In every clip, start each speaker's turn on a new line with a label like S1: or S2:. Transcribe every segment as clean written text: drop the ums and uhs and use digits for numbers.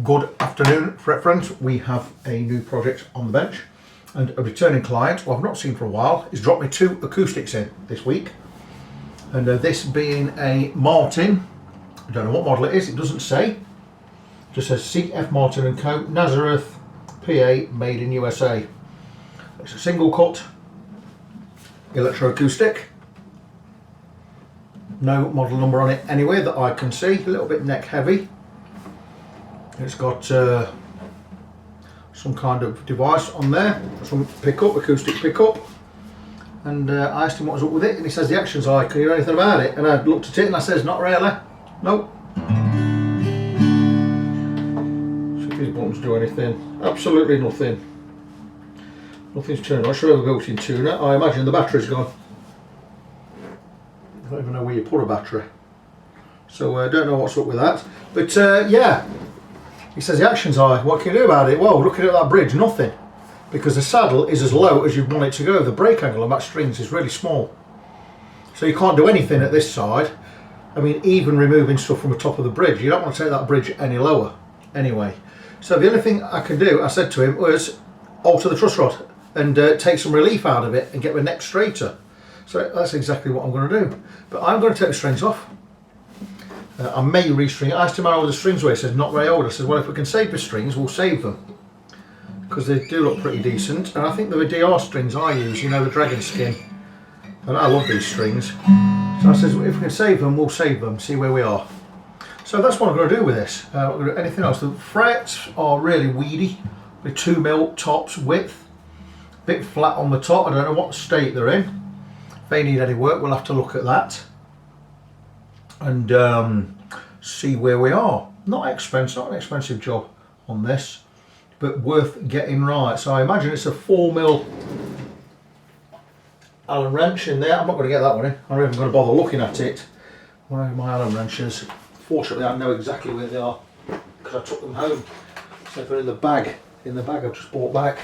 S1: Good afternoon, friends. We have a new project on the bench, and a returning client who I've not seen for a while has dropped me 2 acoustics in this week. And this being a Martin, I don't know what model it is, it doesn't say. It just says CF Martin & Co. Nazareth, PA, made in USA. It's a single cut electroacoustic. No model number on it anywhere that I can see. A little bit neck heavy. It's got some kind of device on there, some pickup, acoustic pickup, and I asked him what was up with it, and he says the action's high. Can you hear anything about it? And I looked at it and I says, not really. Nope. See if these buttons do anything. Absolutely nothing. Nothing's turned on. Should have a built-in tuner. I imagine the battery's gone. I don't even know where you put a battery, so I don't know what's up with that. But yeah. He says the action's high. What can you do about it? Well, looking at that bridge, nothing. Because the saddle is as low as you want it to go. The brake angle on that strings is really small. So you can't do anything at this side. I mean, even removing stuff from the top of the bridge, you don't want to take that bridge any lower anyway. So the only thing I can do, I said to him, was alter the truss rod and take some relief out of it and get my neck straighter. So that's exactly what I'm going to do. But I'm going to take the strings off. I may restring it. I asked him how old the strings were. He said not very old. I said, well, if we can save the strings, we'll save them, because they do look pretty decent. And I think they're the DR strings I use, you know, the dragon skin. And I love these strings. So I said, if we can save them, we'll save them, see where we are. So that's what I'm going to do with this. Anything else? The frets are really weedy, with 2mm tops width, a bit flat on the top. I don't know what state they're in. If they need any work, we'll have to look at that and see where we are. Not an expensive job on this, but worth getting right. So I imagine it's a 4mm Allen wrench in there. I'm not going to get that one in. I'm not even going to bother looking at it. Where are my Allen wrenches? Fortunately, I know exactly where they are because I took them home. So they're in the bag. In the bag I've just bought back.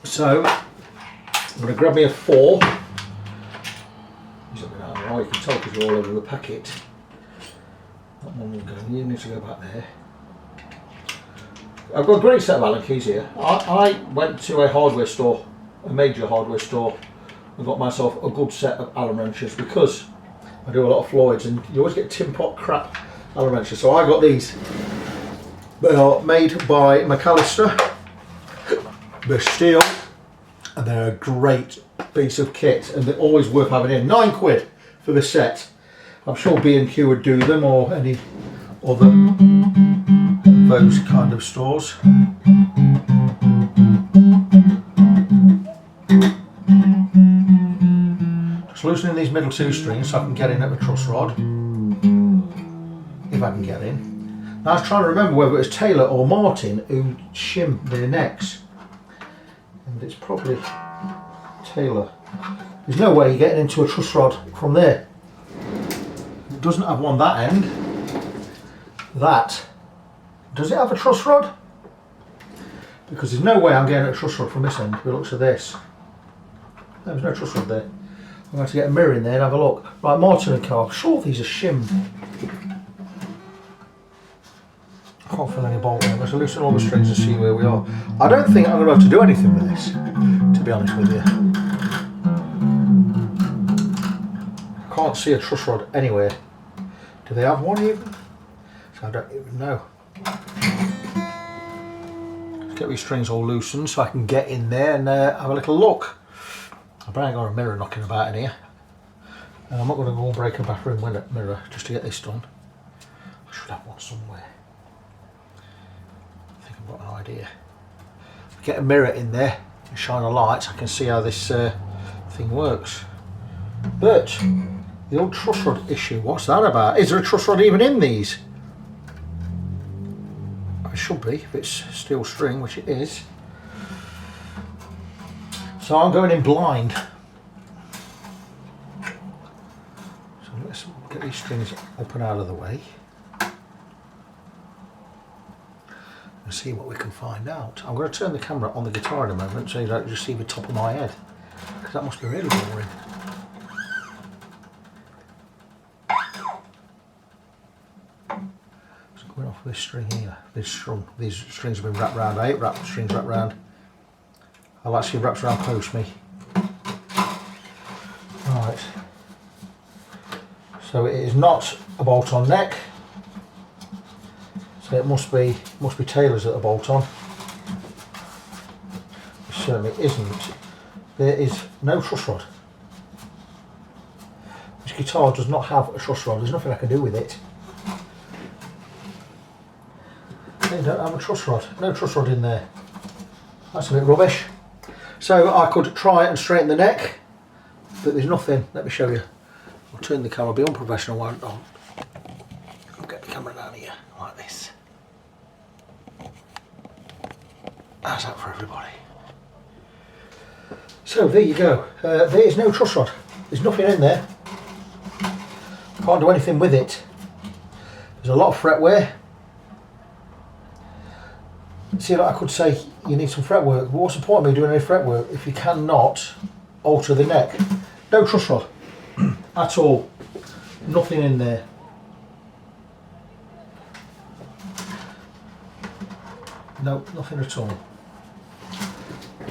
S1: So I'm going to grab me a 4. You can tell because they're all over the packet. That one will go. You need to go back there. I've got a great set of Allen keys here. I went to a hardware store, a major hardware store, and got myself a good set of Allen wrenches because I do a lot of Floyds and you always get tin pot crap Allen wrenches. So I got these. They are made by McAllister. They're steel and they're a great piece of kit and they're always worth having in. £9 for the set. I'm sure B&Q would do them, or any other those kind of stores. Just loosening these middle 2 strings so I can get in at the truss rod, if I can get in. Now I was trying to remember whether it was Taylor or Martin who shim their necks, and it's probably Taylor. There's no way you're getting into a truss rod from there. It doesn't have one that end. That. Does it have a truss rod? Because there's no way I'm getting a truss rod from this end by the looks of this. There's no truss rod there. I'm going to get a mirror in there and have a look. Right, Martin & Co. I'm sure these are shimmed. I can't feel any bolt there. I'm going to loosen all the strings and see where we are. I don't think I'm going to have to do anything with this, to be honest with you. Can't see a truss rod anywhere. Do they have one even? So I don't even know. Let's get these strings all loosened so I can get in there and have a little look. I've probably got a mirror knocking about in here. I'm not going to go and break a bathroom window mirror just to get this done. I should have one somewhere. I think I've got an idea. Get a mirror in there and shine a light so I can see how this thing works. But the old truss rod issue, what's that about? Is there a truss rod even in these? It should be, if it's steel string, which it is. So I'm going in blind. So let's get these strings up and out of the way and see what we can find out. I'm going to turn the camera on the guitar in a moment so you don't just see the top of my head, because that must be really boring. Going off off this string here. These strings have been wrapped around. I hate strings wrapped around. I like to see wraps around post me. Right. So it is not a bolt-on neck. So it must be tailors that are bolt-on. It certainly isn't. There is no truss rod. This guitar does not have a truss rod. There's nothing I can do with it. They don't have a truss rod. No truss rod in there. That's a bit rubbish. So I could try and straighten the neck, but there's nothing. Let me show you. I'll turn the camera, be unprofessional. I'll get the camera down here like this. How's that for everybody? So there you go. There is no truss rod. There's nothing in there. Can't do anything with it. There's a lot of fretwear. See, like I could say you need some fretwork, but what's the point of me doing any fretwork if you cannot alter the neck? No truss rod at all. Nothing in there. No, nothing at all.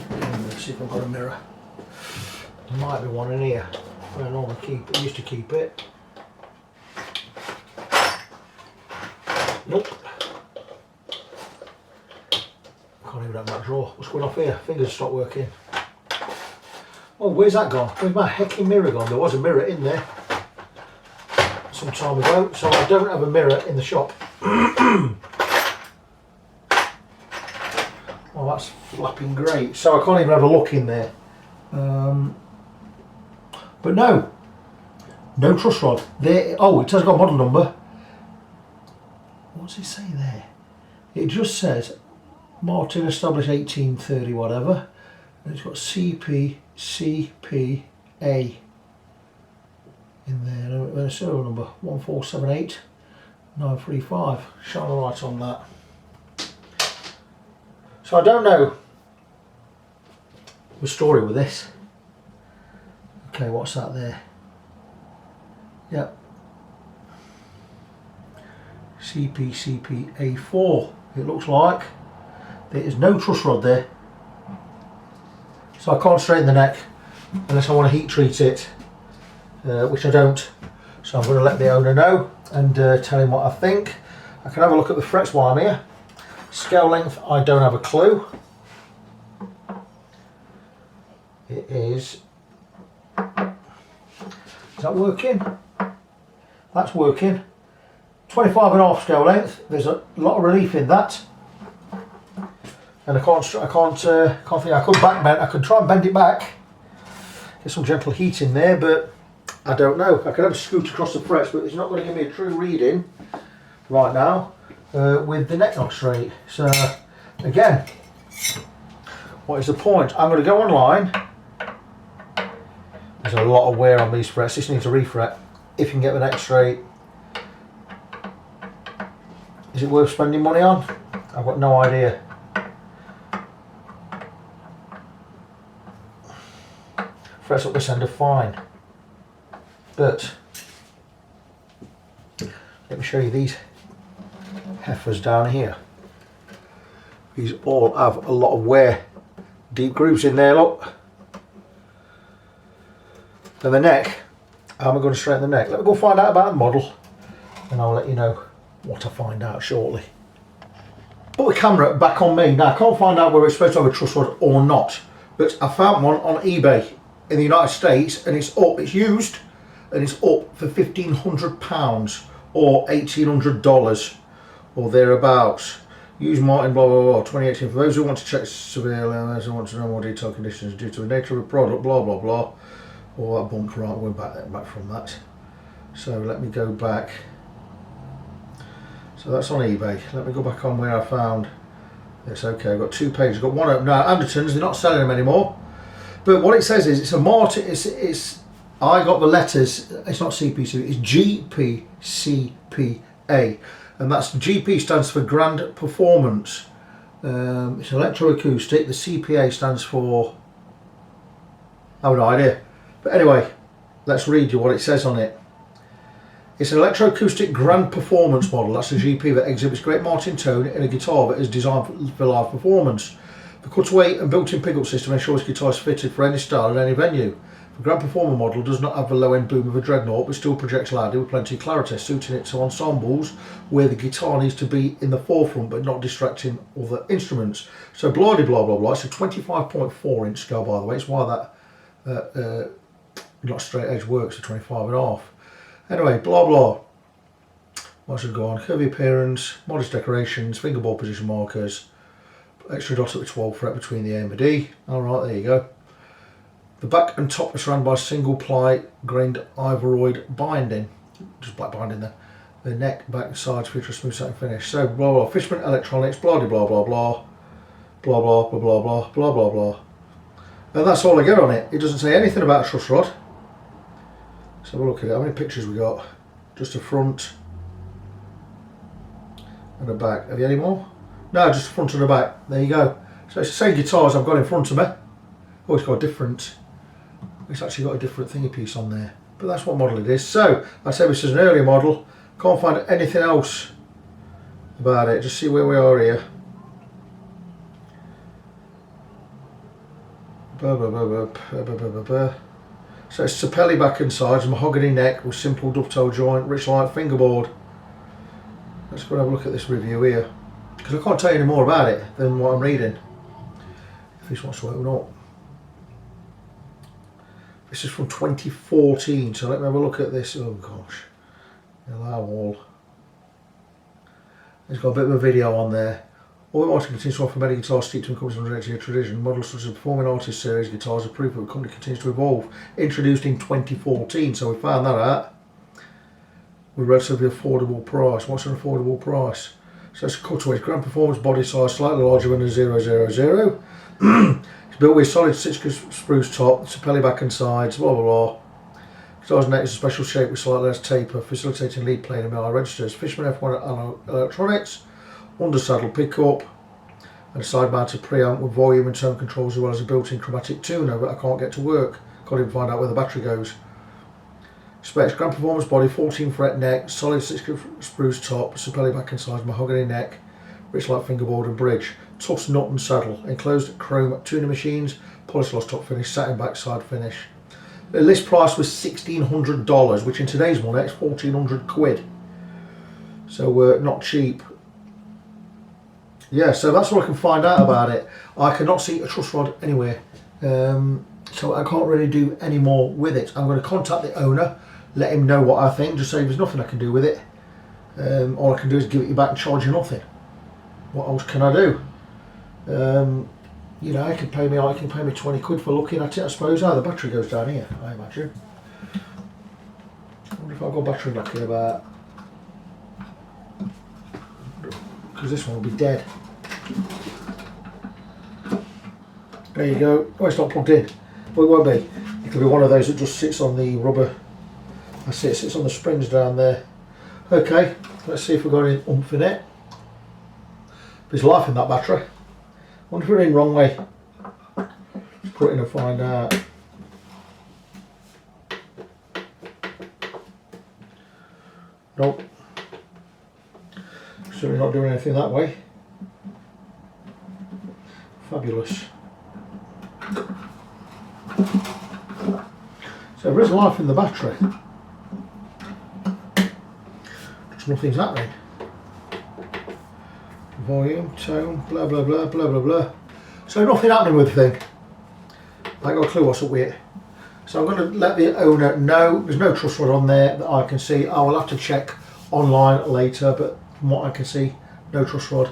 S1: Let's see if I've got a mirror. There might be one in here. I normally used to keep it. Nope. Can't even have that drawer. What's going off here? Fingers stopped working. Oh, where's that gone? Where's my hecking mirror gone? There was a mirror in there some time ago, so I don't have a mirror in the shop. Well, that's flapping great. So I can't even have a look in there. But no truss rod. There. Oh, it has got a model number. What does it say there? It just says Martin established 1830 whatever, and it's got CPA in there, and a serial number 1478935. Shine a light on that. So I don't know the story with this. Okay, what's that there? Yep. CPA4 it looks like. There is no truss rod there, so I can't straighten the neck unless I want to heat treat it, which I don't. So I'm going to let the owner know and tell him what I think. I can have a look at the frets while I'm here. Scale length, I don't have a clue. It is that working? That's working. 25.5 scale length. There's a lot of relief in that. And I can't think I could back bend. I could try and bend it back, get some gentle heat in there, but I don't know. I could have a scoot across the frets, but it's not going to give me a true reading right now with the neck not straight. So again, what is the point? I'm going to go online. There's a lot of wear on these frets. This needs a refret if you can get the neck straight. Is it worth spending money on? I've got no idea. Frets up this end are fine, but let me show you these heifers down here. These all have a lot of wear, deep grooves in there, look. And the neck, how am I going to straighten the neck? Let me go find out about the model and I'll let you know what I find out shortly. Put the camera back on me. Now I can't find out whether it's supposed to have a truss rod or not, but I found one on eBay in the United States and it's up, it's used, and it's up for £1,500 or $1,800 or thereabouts. Use Martin blah blah blah 2018 for those who want to check severe limits and want to know more detailed conditions due to the nature of the product, blah blah blah. Or that bumper, right, we're back from that. So let me go back. So that's on eBay. Let me go back on where I found this. Okay, I've got 2 pages. I've got one up now. Andertons, they're not selling them anymore. But what it says is it's a Martin. It's I got the letters. It's not CPC. It's GPCPA, and that's GP stands for Grand Performance. It's electroacoustic. The CPA stands for. I have no idea. But anyway, let's read you what it says on it. It's an electroacoustic grand performance model. That's a GP that exhibits great Martin tone in a guitar that is designed for live performance. The cutaway and built-in pickup system ensures guitar is fitted for any style and any venue. The grand performer model does not have the low-end boom of a dreadnought, but still projects loudly with plenty of clarity, suiting it to ensembles where the guitar needs to be in the forefront but not distracting other instruments. So blah blah blah blah. It's a 25.4 inch scale, by the way. It's why that not straight edge works at 25.5. Anyway, blah blah. What's it go on? Curvy appearance, modest decorations, fingerboard position markers, extra dot at the 12th fret between the A and the D. Alright, there you go. The back and top is surrounded by a single ply grained ivory binding. Just black binding there. The neck, back and sides feature a smooth satin finish. So blah blah. Fishman Electronics, blah blah blah blah. Blah blah blah blah blah blah blah blah. And that's all I get on it. It doesn't say anything about a truss rod. So we'll look at it. How many pictures we got? Just a front and a back. Have you any more? No, just a front and a back. There you go. So it's the same guitars I've got in front of me. Oh, it's got a different. It's actually got a different thingy piece on there. But that's what model it is. So I say this is an earlier model. Can't find anything else about it. Just see where we are here. So it's Sapelli back and sides, mahogany neck with simple dovetail joint, rich light fingerboard. Let's go and have a look at this review here, because I can't tell you any more about it than what I'm reading. If this wants to open up. This is from 2014, so let me have a look at this. Oh gosh, allow all. It's got a bit of a video on there. All the marketing continues to offer many guitars steeped in company's 180-year tradition. Models such as the Performing Artist Series guitars are proof that the company continues to evolve. Introduced in 2014, so we found that out. With a relatively affordable price. What's an affordable price? So it's a cutaway, grand performance body size, slightly larger than a 000. It's built with solid 6 spruce top, Sapelli back and sides, blah blah blah. Guitar's neck is a special shape with slightly less taper, facilitating lead playing and MI registers. Fishman F1 electronics. Under saddle pickup and a side mounted preamp with volume and tone controls, as well as a built-in chromatic tuner, but I can't get to work. Can't even find out where the battery goes. Specs: grand performance body, 14 fret neck, solid 6 spruce top, Sapelli back and sides, mahogany neck, rich light fingerboard and bridge, Truss nut and saddle, enclosed chrome tuner machines, polished gloss top finish, satin backside finish. The list price was $1,600, which in today's money is 1,400 quid. So not cheap. Yeah, so that's what I can find out about it. I cannot see a truss rod anywhere, so I can't really do any more with it. I'm going to contact the owner, let him know what I think, just say there's nothing I can do with it. All I can do is give it you back and charge you nothing. What else can I do? You know, I can pay me 20 quid for looking at it, I suppose. Oh, the battery goes down here, I imagine. I wonder if I've got battery back here about, because this one will be dead. There you go. Oh, it's not plugged in. Well, it won't be. It'll be one of those that just sits on the rubber. That's it, sits on the springs down there. Okay, let's see if we've got any oomph in it. There's life in that battery. Wonder if we're in the wrong way. Let's put it in and find out. Nope. Certainly not doing anything that way. Fabulous. So there is life in the battery. Just nothing's happening. Volume, tone, blah blah blah blah blah blah. So nothing happening with the thing. I ain't got a clue what's up with it. So I'm going to let the owner know. There's no truss rod on there that I can see. I will have to check online later, but from what I can see, no truss rod,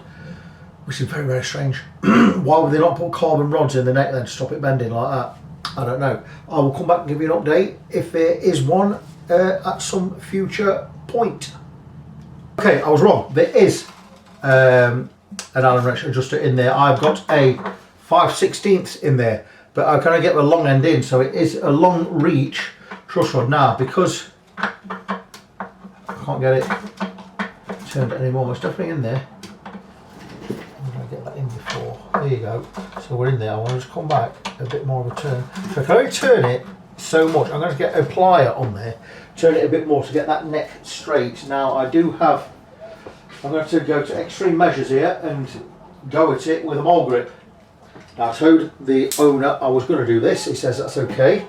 S1: which is very, very strange. Why would they not put carbon rods in the neck then to stop it bending like that? I don't know. I will come back and give you an update if there is one at some future point. Okay, I was wrong. There is an Allen wrench adjuster in there. I've got a 5/16 in there, but I kind of get the long end in, so it is a long reach truss rod. Now, because I can't get it turned anymore, it's definitely in there. I'm going to get that in before. There you go. So we're in there. I want to just come back a bit more of a turn. So I can only turn it so much. I'm going to get a plier on there, turn it a bit more to get that neck straight. Now I do have, I'm going to go to extreme measures here and go at it with a mole grip. Now I told the owner I was going to do this. He says that's okay,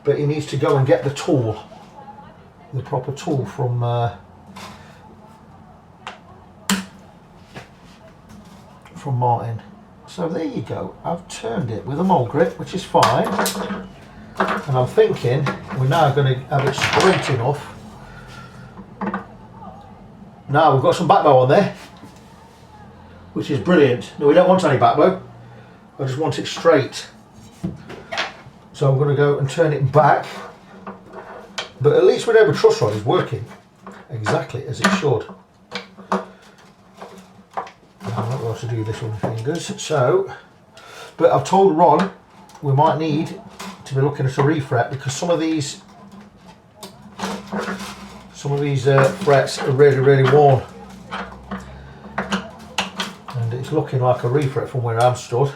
S1: but he needs to go and get the tool, the proper tool from Martin. So there you go, I've turned it with a mole grip, which is fine, and I'm thinking we're now going to have it straight enough. Now we've got some back bow on there, which is brilliant. No, we don't want any back bow, I just want it straight. So I'm going to go and turn it back, but at least we know the truss rod is working exactly as it should. I'm not going to do this with my fingers, so, but I've told Ron we might need to be looking at a refret, because some of these frets are really worn, and it's looking like a refret from where I'm stood.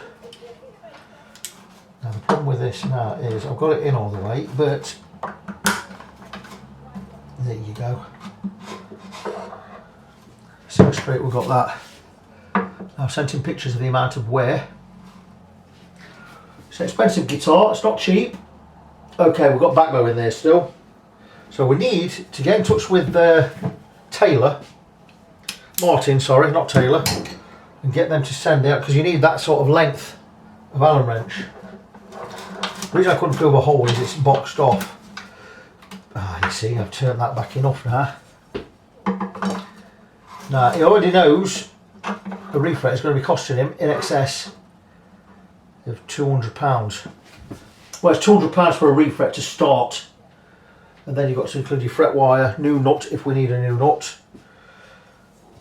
S1: Now the problem with this now is I've got it in all the way, but there you go. See how straight we've got that. I've sent him pictures of the amount of wear. It's an expensive guitar, it's not cheap. Okay, we've got back bow in there still. So we need to get in touch with Martin, sorry, not Taylor, and get them to send out, because you need that sort of length of Allen wrench. The reason I couldn't fill the hole is it's boxed off. Ah, you see, I've turned that back enough now. Now, he already knows a refret is going to be costing him in excess of £200. Well, it's £200 for a refret to start, and then you've got to include your fret wire, new nut if we need a new nut,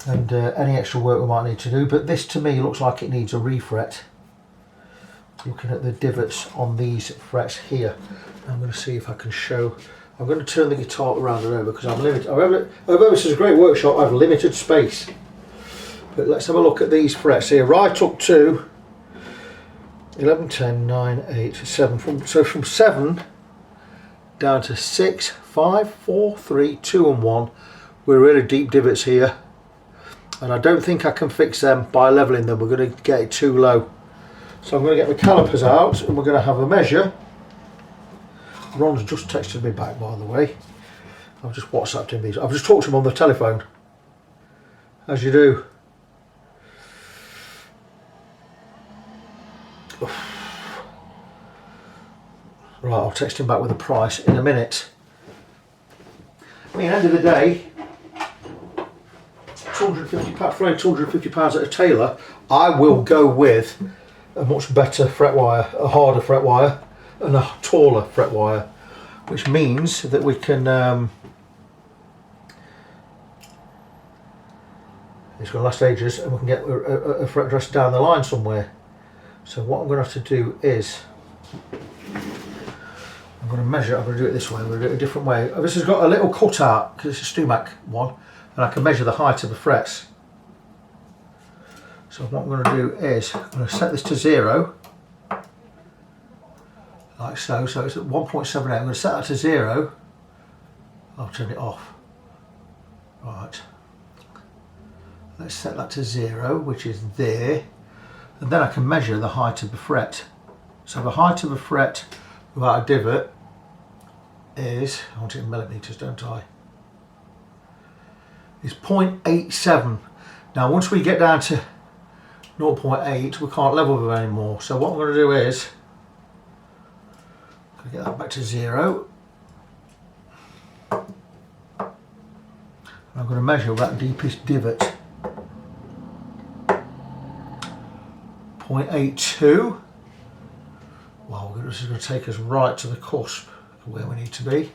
S1: and any extra work we might need to do. But this to me looks like it needs a refret. Looking at the divots on these frets here, I'm going to see if I can show. I'm going to turn the guitar around and over because I'm limited. Although this is a great workshop, I have limited space. But let's have a look at these frets here, right up to 11, 10, 9, 8, 7. So from 7 down to 6, 5, 4, 3, 2 and 1. We're really deep divots here. And I don't think I can fix them by levelling them. We're going to get it too low. So I'm going to get my calipers out and we're going to have a measure. Ron's just texted me back, by the way. I've just WhatsApped him these. I've just talked to him on the telephone, as you do. Right, I'll text him back with a price in a minute. I mean, at the end of the day, £250 for £250 at a tailor, I will go with a much better fret wire, a harder fret wire, and a taller fret wire, which means that we can. It's going to last ages, and we can get a fret dress down the line somewhere. So what I'm going to have to do is, I'm going to measure. I'm going to do it this way. I'm going to do it a different way. This has got a little cutout because it's a Stumac one, and I can measure the height of the frets. So what I'm going to do is I'm going to set this to 0, like so. So it's at 1.78. I'm going to set that to 0. I'll turn it off. Right. Let's set that to 0, which is there, and then I can measure the height of the fret. So the height of the fret without a divot is, I want it in millimetres, don't I? Is 0.87. Now once we get down to 0.8, we can't level them anymore. So what I'm going to do is, I'm going to get that back to 0. I'm going to measure that deepest divot. 0.82. Wow, this is going to take us right to the cusp of where we need to be.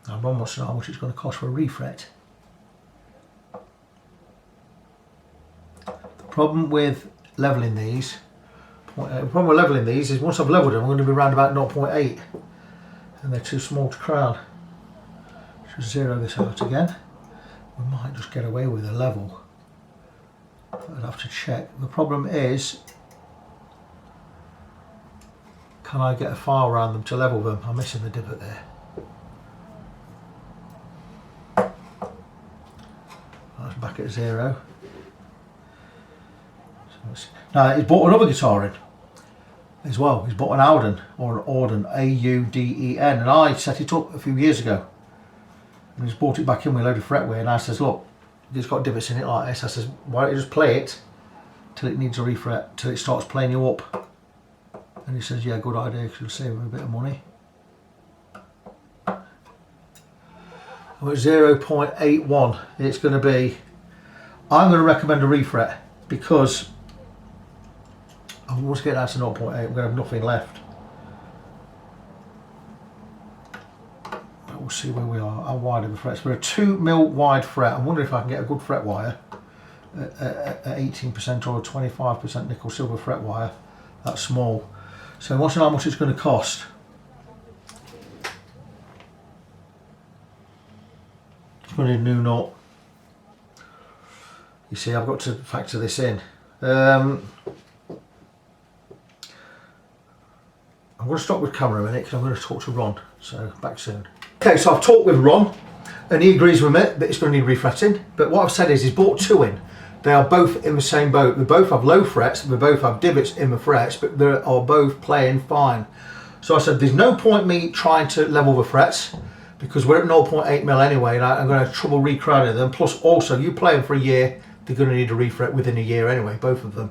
S1: Now Ron wants to know how much it's going to cost for a refret. The problem with levelling these, is once I've levelled them, I'm going to be around about 0.8, and they're too small to crown. Just zero this out again. We might just get away with a level. I'd have to check. The problem is, can I get a file around them to level them? I'm missing the divot there. That's back at 0. So now he's bought another guitar in as well. He's bought an Auden, or an Auden, A-U-D-E-N, and I set it up a few years ago. And he's brought it back in with a load of fretwear, and I says, look, it's got divots in it like this. I says, why don't you just play it till it needs a refret, till it starts playing you up. And he says, yeah, good idea, because you'll save him a bit of money. I'm at 0.81. It's going to be, I'm going to recommend a refret, because I want to get down to 0.8, I'm going to have nothing left. But we'll see where we are. How wide are the frets? We're a 2mm wide fret. I'm wondering if I can get a good fret wire at 18% or a 25% nickel silver fret wire. That's small. So I want to know how much it's going to cost. It's going to need a new nut. You see, I've got to factor this in. I'm going to stop with camera a minute because I'm going to talk to Ron, so back soon. Okay, so I've talked with Ron and he agrees with me that it's going to need refretting, but what I've said is he's bought 2 in. They are both in the same boat. They both have low frets, they both have divots in the frets, but they are both playing fine. So I said there's no point me trying to level the frets because we're at 0.8mm anyway, and I'm going to have trouble recrowding them. Plus also, you play them for a year, they're going to need a refret within a year anyway, both of them.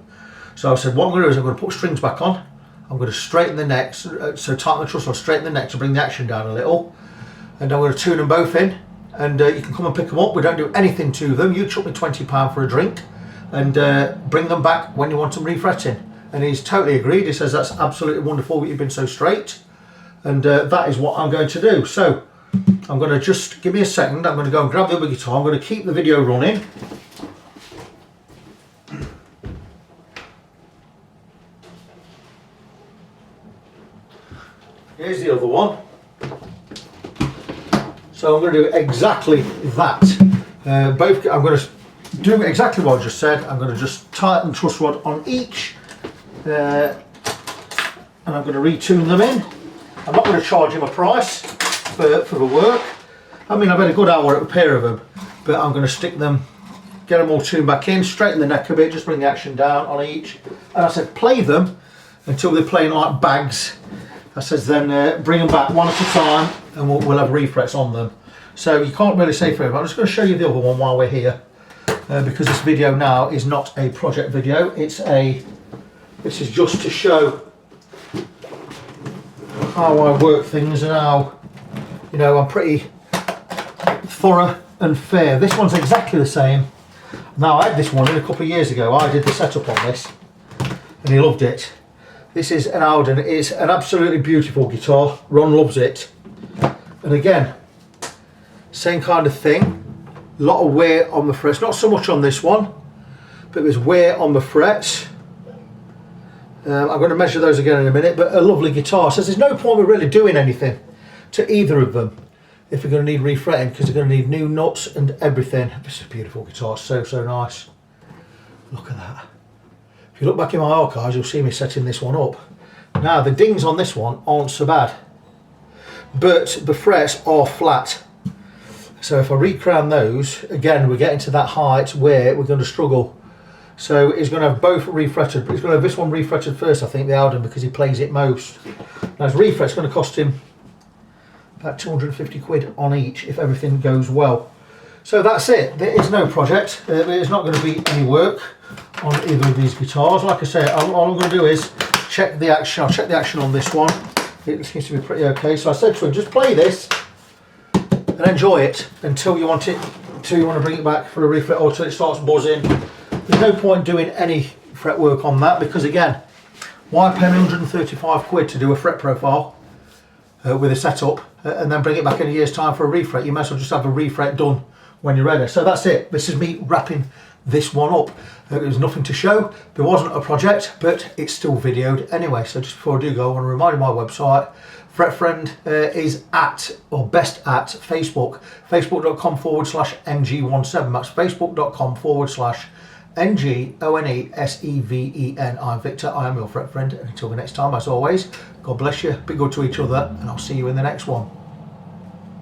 S1: So I said what I'm going to do is I'm going to put strings back on. I'm going to straighten the necks, so tighten the truss, I'll straighten the neck to bring the action down a little. And I'm going to tune them both in, and you can come and pick them up. We don't do anything to them. You chuck me £20 for a drink, and bring them back when you want them refretting. And he's totally agreed. He says that's absolutely wonderful that you've been so straight, and that is what I'm going to do. So I'm going to just, give me a second, I'm going to go and grab the other guitar. I'm going to keep the video running. Here's the other one. So I'm going to do exactly that. I'm going to do exactly what I just said. I'm going to just tighten the truss rod on each, and I'm going to retune them in. I'm not going to charge him a price for the work. I mean, I've had a good hour at a pair of them, but I'm going to stick them, get them all tuned back in, straighten the neck a bit, just bring the action down on each. And I said play them until they're playing like bags. I says then bring them back one at a time, and we'll have refrets on them. So you can't really say for him. I'm just going to show you the other one while we're here, because this video now is not a project video. This is just to show how I work things and how, you know, I'm pretty thorough and fair. This one's exactly the same. Now I had this one in a couple of years ago. I did the setup on this, and he loved it. This is an Auden. It's an absolutely beautiful guitar. Ron loves it. And again, same kind of thing. A lot of wear on the frets. Not so much on this one, but there's wear on the frets. I'm going to measure those again in a minute, but a lovely guitar. So there's no point in really doing anything to either of them if you're going to need refretting, because they're going to need new nuts and everything. This is a beautiful guitar. So nice. Look at that. If you look back in my archives, you'll see me setting this one up. Now the dings on this one aren't so bad, but the frets are flat. So if I recrown those, again we're getting to that height where we're going to struggle. So he's going to have both refretted, but he's going to have this one refretted first, I think, the Auden, because he plays it most. Now his refret's going to cost him about 250 quid on each if everything goes well. So that's it. There is no project. There's not going to be any work on either of these guitars. Like I say, all I'm going to do is check the action. I'll check the action on this one. It seems to be pretty okay. So I said to him, just play this and enjoy it until you want to bring it back for a refret or until it starts buzzing. There's no point doing any fret work on that, because again, why pay me 135 quid to do a fret profile with a setup and then bring it back in a year's time for a refret? You might as well just have a refret done when you're ready. So that's it. This is me wrapping this one up. There was nothing to show. There wasn't a project, but it's still videoed anyway. So just before I do go, I want to remind you my website. Fret Friend is at, or best at, Facebook. Facebook.com/NG17. That's Facebook.com/ Ngoneseven. I'm Victor, I am your fret friend, and until the next time, as always, God bless you, be good to each other, and I'll see you in the next one.